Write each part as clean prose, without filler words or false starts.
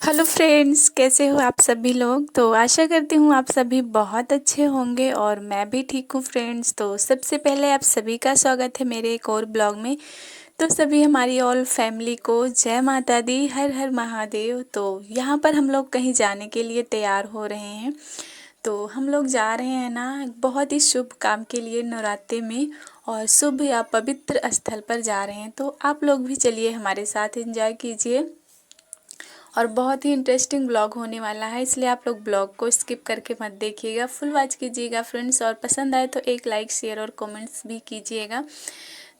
Hello friends, कैसे हो आप सभी लोग। तो आशा करती हूँ आप सभी बहुत अच्छे होंगे और मैं भी ठीक हूँ फ्रेंड्स। तो सबसे पहले आप सभी का स्वागत है मेरे एक और ब्लॉग में। तो सभी हमारी ऑल फैमिली को जय माता दी, हर हर महादेव। तो यहाँ पर हम लोग कहीं जाने के लिए तैयार हो रहे हैं। तो हम लोग जा रहे हैं ना एक बहुत ही शुभ काम के लिए नवरात्रि में, और शुभ या पवित्र स्थल पर जा रहे हैं। तो आप लोग भी चलिए हमारे साथ एंजॉय कीजिए, और बहुत ही इंटरेस्टिंग ब्लॉग होने वाला है, इसलिए आप लोग ब्लॉग को स्किप करके मत देखिएगा, फुल वॉच कीजिएगा फ्रेंड्स। और पसंद आए तो एक लाइक शेयर और कमेंट्स भी कीजिएगा।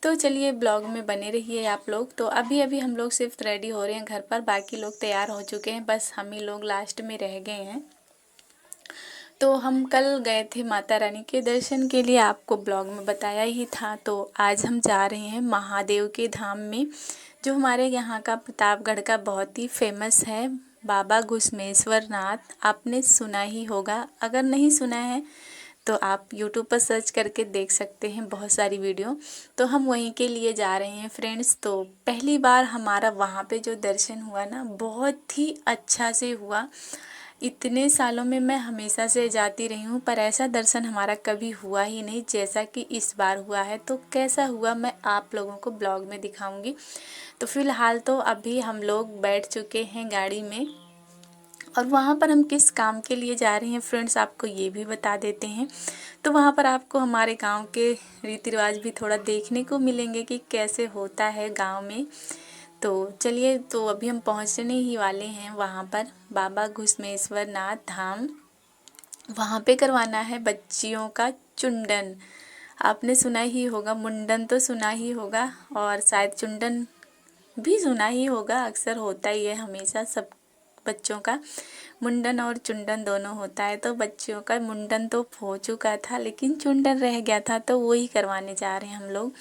तो चलिए ब्लॉग में बने रहिए आप लोग। तो अभी अभी हम लोग सिर्फ रेडी हो रहे हैं घर पर, बाकी लोग तैयार हो चुके हैं, बस हम ही लोग लास्ट में रह गए हैं। तो हम कल गए थे माता रानी के दर्शन के लिए, आपको ब्लॉग में बताया ही था। तो आज हम जा रहे हैं महादेव के धाम में, जो हमारे यहाँ का प्रतापगढ़ का बहुत ही फेमस है, बाबा घुसमेश्वर नाथ। आपने सुना ही होगा, अगर नहीं सुना है तो आप यूट्यूब पर सर्च करके देख सकते हैं, बहुत सारी वीडियो। तो हम वहीं के लिए जा रहे हैं फ्रेंड्स। तो पहली बार हमारा वहाँ पे जो दर्शन हुआ ना, बहुत ही अच्छा से हुआ। इतने सालों में मैं हमेशा से जाती रही हूँ, पर ऐसा दर्शन हमारा कभी हुआ ही नहीं जैसा कि इस बार हुआ है। तो कैसा हुआ मैं आप लोगों को ब्लॉग में दिखाऊंगी। तो फिलहाल तो अभी हम लोग बैठ चुके हैं गाड़ी में, और वहाँ पर हम किस काम के लिए जा रहे हैं फ्रेंड्स, आपको ये भी बता देते हैं। तो वहाँ पर आपको हमारे गांव के रीति रिवाज भी थोड़ा देखने को मिलेंगे कि कैसे होता है गांव में। तो चलिए, तो अभी हम पहुँचने ही वाले हैं वहाँ पर, बाबा घुसमेश्वर नाथ धाम। वहाँ पे करवाना है बच्चियों का चुंडन। आपने सुना ही होगा, मुंडन तो सुना ही होगा, और शायद चुंडन भी सुना ही होगा। अक्सर होता ही है हमेशा, सब बच्चों का मुंडन और चुंडन दोनों होता है। तो बच्चियों का मुंडन तो हो चुका था, लेकिन चुंडन रह गया था, तो वही करवाने जा रहे हैं हम लोग।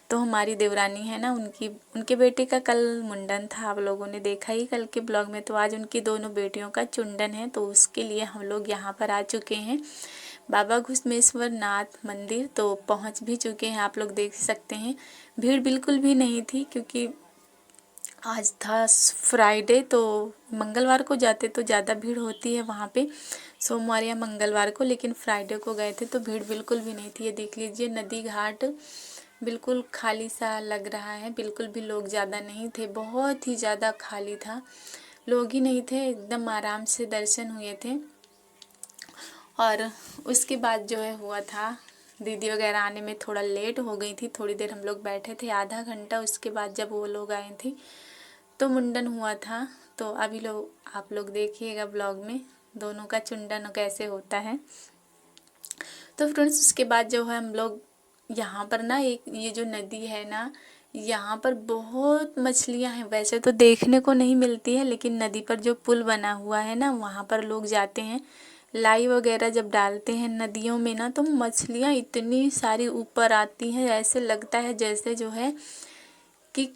तो हमारी देवरानी है ना, उनके बेटे का कल मुंडन था, आप लोगों ने देखा ही कल के ब्लॉग में। तो आज उनकी दोनों बेटियों का चुंडन है, तो उसके लिए हम लोग यहाँ पर आ चुके हैं बाबा घुसमेश्वर नाथ मंदिर। तो पहुँच भी चुके हैं, आप लोग देख सकते हैं। भीड़ बिल्कुल भी नहीं थी, क्योंकि आज था फ्राइडे, तो मंगलवार को जाते तो ज़्यादा भीड़ होती है वहाँ पे, सोमवार या मंगलवार को। लेकिन फ्राइडे को गए थे तो भीड़ बिल्कुल भी नहीं थी। ये देख लीजिए, नदी घाट बिल्कुल खाली सा लग रहा है, बिल्कुल भी लोग ज़्यादा नहीं थे, बहुत ही ज़्यादा खाली था, लोग ही नहीं थे, एकदम आराम से दर्शन हुए थे। और उसके बाद जो है हुआ था, दीदी वगैरह आने में थोड़ा लेट हो गई थी, थोड़ी देर हम लोग बैठे थे, आधा घंटा। उसके बाद जब वो लोग आए थे तो मुंडन हुआ था। तो अभी लोग आप लोग देखिएगा ब्लॉग में दोनों का चुंडन कैसे होता है। तो फ्रेंड्स उसके बाद जो है हम लोग यहाँ पर ना, एक ये जो नदी है ना, यहाँ पर बहुत मछलियाँ हैं। वैसे तो देखने को नहीं मिलती है, लेकिन नदी पर जो पुल बना हुआ है ना, वहाँ पर लोग जाते हैं, लाई वगैरह जब डालते हैं नदियों में ना, तो मछलियाँ इतनी सारी ऊपर आती हैं, ऐसे लगता है जैसे जो है कि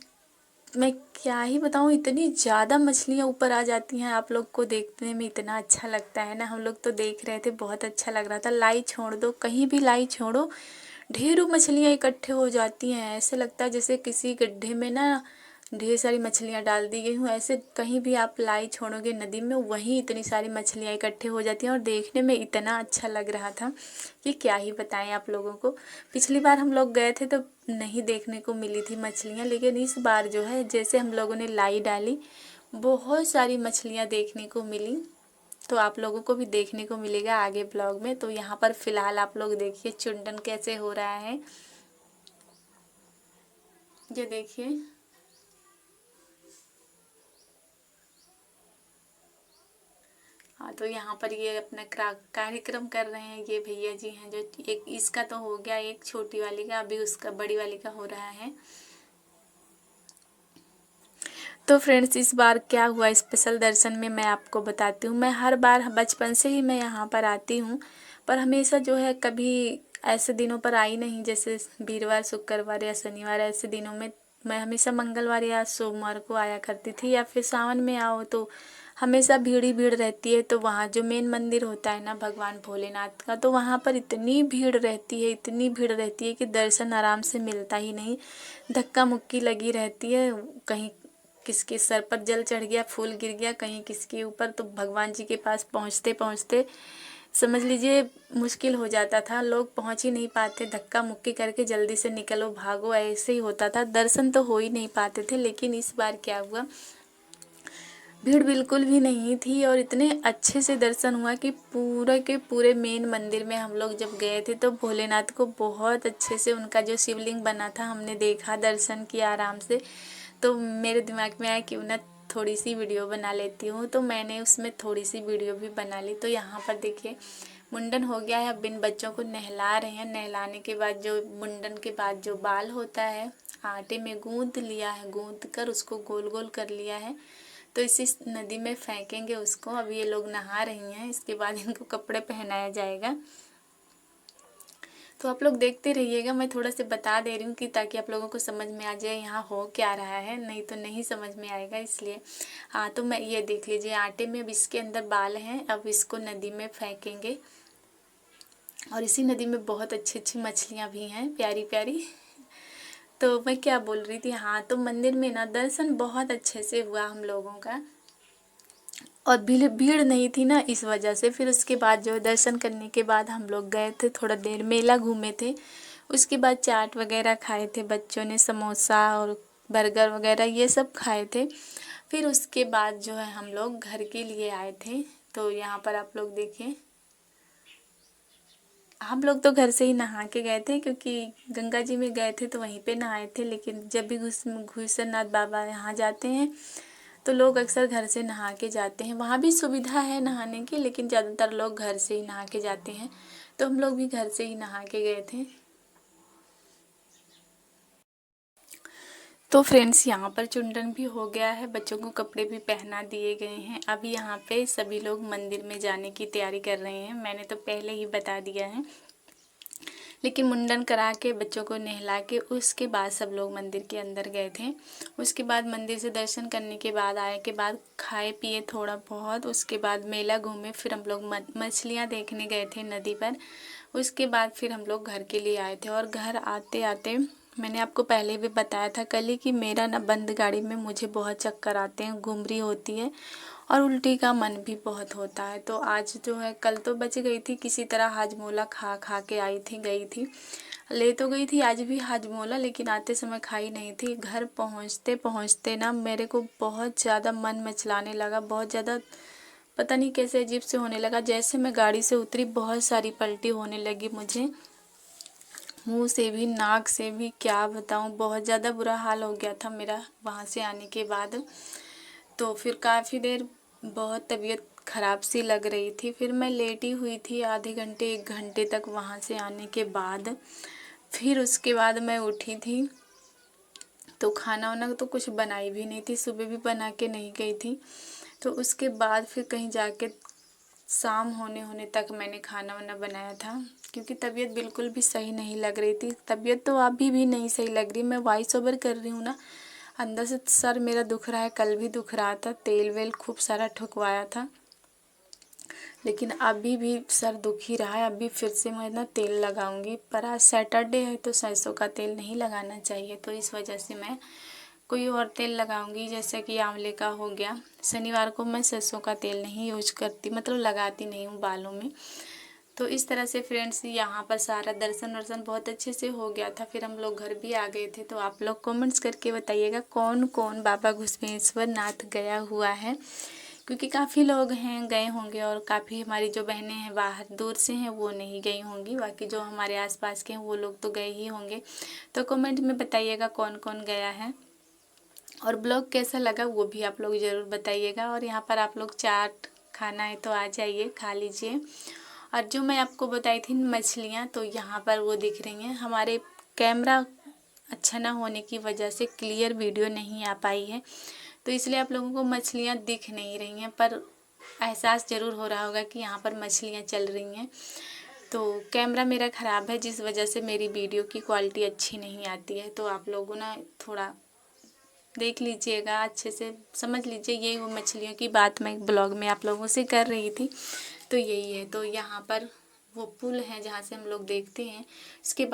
मैं क्या ही बताऊँ, इतनी ज़्यादा मछलियाँ ऊपर आ जाती हैं। आप लोग को देखने में इतना अच्छा लगता है ना, हम लोग तो देख रहे थे, बहुत अच्छा लग रहा था। लाई छोड़ दो, कहीं भी लाई छोड़ो, ढेरों मछलियाँ इकट्ठे हो जाती हैं। ऐसे लगता है जैसे किसी गड्ढे में ना ढेर सारी मछलियाँ डाल दी गई हूँ। ऐसे कहीं भी आप लाई छोड़ोगे नदी में, वहीं इतनी सारी मछलियाँ इकट्ठे हो जाती हैं, और देखने में इतना अच्छा लग रहा था कि क्या ही बताएं आप लोगों को। पिछली बार हम लोग गए थे तो नहीं देखने को मिली थी मछलियाँ, लेकिन इस बार जो है जैसे हम लोगों ने लाई डाली, बहुत सारी मछलियाँ देखने को मिली। तो आप लोगों को भी देखने को मिलेगा आगे ब्लॉग में। तो यहाँ पर फिलहाल आप लोग देखिए चुंडन कैसे हो रहा है, ये देखिए। हाँ, तो यहाँ पर ये अपना कार्यक्रम कर रहे हैं, ये भैया जी हैं, जो एक इसका तो हो गया, एक छोटी वाली का, अभी उसका बड़ी वाली का हो रहा है। तो फ्रेंड्स इस बार क्या हुआ स्पेशल दर्शन में, मैं आपको बताती हूँ। मैं हर बार बचपन से ही मैं यहाँ पर आती हूँ, पर हमेशा जो है कभी ऐसे दिनों पर आई नहीं, जैसे वीरवार, शुक्रवार या शनिवार, ऐसे दिनों में मैं हमेशा मंगलवार या सोमवार को आया करती थी, या फिर सावन में आओ तो हमेशा भीड़ ही भीड़ रहती है। तो वहाँ जो मेन मंदिर होता है ना भगवान भोलेनाथ का, तो वहाँ पर इतनी भीड़ रहती है, इतनी भीड़ रहती है कि दर्शन आराम से मिलता ही नहीं, धक्का मुक्की लगी रहती है। कहीं किसके सर पर जल चढ़ गया, फूल गिर गया कहीं किसके ऊपर, तो भगवान जी के पास पहुँचते पहुँचते समझ लीजिए मुश्किल हो जाता था, लोग पहुँच ही नहीं पाते, धक्का मुक्की करके जल्दी से निकलो भागो, ऐसे ही होता था, दर्शन तो हो ही नहीं पाते थे। लेकिन इस बार क्या हुआ, भीड़ बिल्कुल भी नहीं थी और इतने अच्छे से दर्शन हुआ कि पूरे के पूरे मेन मंदिर में हम लोग जब गए थे तो भोलेनाथ को बहुत अच्छे से उनका जो शिवलिंग बना था हमने देखा, दर्शन किया आराम से। तो मेरे दिमाग में आया क्यों ना थोड़ी सी वीडियो बना लेती हूँ, तो मैंने उसमें थोड़ी सी वीडियो भी बना ली। तो यहाँ पर देखिए मुंडन हो गया है, अब इन बच्चों को नहला रहे हैं। नहलाने के बाद जो मुंडन के बाद जो बाल होता है आटे में गूंद लिया है, गूंद कर उसको गोल गोल कर लिया है, तो इसी नदी में फेंकेंगे उसको। अब ये लोग नहा रही हैं, इसके बाद इनको कपड़े पहनाया जाएगा। तो आप लोग देखते रहिएगा, मैं थोड़ा सा बता दे रही हूँ कि ताकि आप लोगों को समझ में आ जाए यहाँ हो क्या रहा है, नहीं तो नहीं समझ में आएगा इसलिए। हाँ, तो मैं ये देख लीजिए आटे में अब इसके अंदर बाल हैं, अब इसको नदी में फेंकेंगे। और इसी नदी में बहुत अच्छी अच्छी मछलियाँ भी हैं, प्यारी प्यारी। तो मैं क्या बोल रही थी, हाँ, तो मंदिर में ना दर्शन बहुत अच्छे से हुआ हम लोगों का, और भीड़ भीड़ नहीं थी ना इस वजह से। फिर उसके बाद जो दर्शन करने के बाद हम लोग गए थे, थोड़ा देर मेला घूमे थे, उसके बाद चाट वगैरह खाए थे, बच्चों ने समोसा और बर्गर वगैरह ये सब खाए थे। फिर उसके बाद जो है हम लोग घर के लिए आए थे। तो यहाँ पर आप लोग देखिए, हम लोग तो घर से ही नहा के गए थे क्योंकि गंगा जी में गए थे तो वहीं पे नहाए थे। लेकिन जब भी घुसरनाथ बाबा यहाँ जाते हैं तो लोग अक्सर घर से नहा के जाते हैं, वहाँ भी सुविधा है नहाने की, लेकिन ज़्यादातर लोग घर से ही नहा के जाते हैं। तो हम लोग भी घर से ही नहा के गए थे। तो फ्रेंड्स यहाँ पर चुंडन भी हो गया है, बच्चों को कपड़े भी पहना दिए गए हैं। अभी यहाँ पे सभी लोग मंदिर में जाने की तैयारी कर रहे हैं, मैंने तो पहले ही बता दिया है। लेकिन मुंडन करा के बच्चों को नहला के उसके बाद सब लोग मंदिर के अंदर गए थे। उसके बाद मंदिर से दर्शन करने के बाद आए के बाद खाए पिए थोड़ा बहुत, उसके बाद मेला घूमे, फिर हम लोग मछलियाँ देखने गए थे नदी पर। उसके बाद फिर हम लोग घर के लिए आए थे। और घर आते आते मैंने आपको पहले भी बताया था कल ही कि मेरा ना बंद गाड़ी में मुझे बहुत चक्कर आते हैं, गुमरी होती है और उल्टी का मन भी बहुत होता है। तो आज जो है, कल तो बच गई थी किसी तरह, हाजमोला खा खा के आई थी, गई थी ले तो गई थी आज भी हाजमोला, लेकिन आते समय खाई नहीं थी। घर पहुंचते पहुंचते ना मेरे को बहुत ज़्यादा मन मचलाने लगा, बहुत ज़्यादा पता नहीं कैसे अजीब से होने लगा। जैसे मैं गाड़ी से उतरी बहुत सारी पलटी होने लगी मुझे, मुंह से भी नाक से भी, क्या बताऊं, बहुत ज़्यादा बुरा हाल हो गया था मेरा वहाँ से आने के बाद। तो फिर काफ़ी देर बहुत तबीयत ख़राब सी लग रही थी, फिर मैं लेटी हुई थी आधे घंटे 1 घंटे तक वहाँ से आने के बाद। फिर उसके बाद मैं उठी थी तो खाना वाना तो कुछ बनाई भी नहीं थी, सुबह भी बना के नहीं गई थी। तो उसके बाद फिर कहीं जाके शाम होने होने तक मैंने खाना वाना बनाया था, क्योंकि तबीयत बिल्कुल भी सही नहीं लग रही थी। तबीयत तो अभी भी नहीं सही लग रही, मैं वॉइस ओवर कर रही हूँ ना, अंदर से सर मेरा दुख रहा है, कल भी दुख रहा था, तेल वेल खूब सारा ठुकवाया था, लेकिन अभी भी सर दुख ही रहा है। अभी फिर से मैं ना तेल लगाऊंगी, पर आज सैटरडे है तो सरसों का तेल नहीं लगाना चाहिए, तो इस वजह से मैं कोई और तेल लगाऊंगी, जैसे कि आंवले का हो गया। शनिवार को मैं सरसों का तेल नहीं यूज करती, मतलब लगाती नहीं हूँ बालों में। तो इस तरह से फ्रेंड्स यहाँ पर सारा दर्शन वर्शन बहुत अच्छे से हो गया था। फिर हम लोग घर भी आ गए थे। तो आप लोग कमेंट्स करके बताइएगा कौन कौन बाबा घुसपेश्वर नाथ गया हुआ है, क्योंकि काफ़ी लोग हैं गए होंगे और काफ़ी हमारी जो बहनें हैं बाहर दूर से हैं वो नहीं गई होंगी, बाकी जो हमारे आसपास के हैं वो लोग तो गए ही होंगे। तो कमेंट में बताइएगा कौन कौन गया है, और ब्लॉग कैसा लगा वो भी आप लोग ज़रूर बताइएगा। और यहाँ पर आप लोग चाट खाना है तो आ जाइए, खा लीजिए। और जो मैं आपको बताई थी मछलियाँ, तो यहाँ पर वो दिख रही हैं। हमारे कैमरा अच्छा ना होने की वजह से क्लियर वीडियो नहीं आ पाई है, तो इसलिए आप लोगों को मछलियाँ दिख नहीं रही हैं, पर एहसास ज़रूर हो रहा होगा कि यहाँ पर मछलियाँ चल रही हैं। तो कैमरा मेरा ख़राब है जिस वजह से मेरी वीडियो की क्वालिटी अच्छी नहीं आती है, तो आप लोगों ना थोड़ा देख लीजिएगा, अच्छे से समझ लीजिए। यही वो मछलियों की बात मैं ब्लॉग में आप लोगों से कर रही थी, तो यही है। तो यहाँ पर वो पुल है जहाँ से हम लोग देखते हैं, उसके